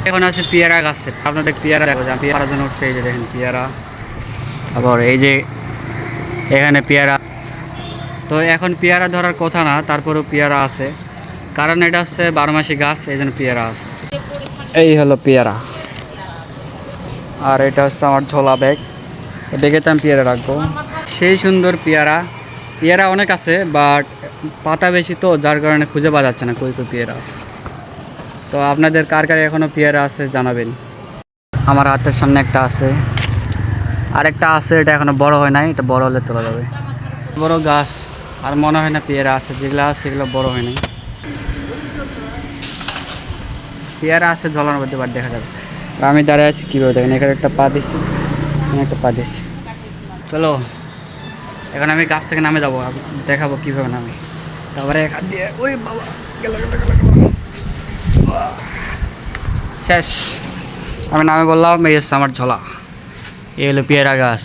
এখন আছে পেয়ারা গাছে, আপনাদের পেয়ারা দেখো, পেয়ারার জন্য উঠছে। এই যে দেখেন পেয়ারা, তারপর এই যে এখানে পেয়ারা। তো এখন পেয়ারা ধরার কথা না, তারপরেও পেয়ারা আছে, কারণ এটা হচ্ছে 12 মাসি গাছ, এই জন্য পেয়ারা আছে। এই হলো পেয়ারা, আর এটা হচ্ছে আমার ঝোলা ব্যাগ, এই ব্যাগেতে আমি পেয়ারা রাখবো। সেই সুন্দর পেয়ারা, পেয়ারা অনেক আছে, বাট পাতা বেশি তো, যার কারণে খুঁজে পাওয়া যাচ্ছে না কই কই পেয়ারা আছে। তো আপনাদের কার কার এখনও পেয়ারা আছে জানাবেন। আমার হাতের সামনে একটা আছে, আরেকটা আছে, এটা এখনো বড় হয় নাই, এটা বড় হলে তোলা যাবে। বড় গাছ, আর মনে হয় না পেয়ারা আছে, যেগুলো আছে সেগুলো বড় হয় নাই। পেয়ারা আছে ঝোলার মধ্যে, বার দেখা যাবে। আর আমি দাঁড়িয়ে আছি কীভাবে দেখেন, এখানে একটা পা দিচ্ছি, এখানে একটা পা দিচ্ছি। চলো এখন আমি গাছ থেকে নামে যাবো, দেখাবো কীভাবে নামে। তারপরে এখান দিয়ে ওই বাবা গেল গেল গেল গেল। শেষ, আমি নামে বললাম এই হচ্ছে আমার ঝোলা, এই হলো পেয়ারা গাছ।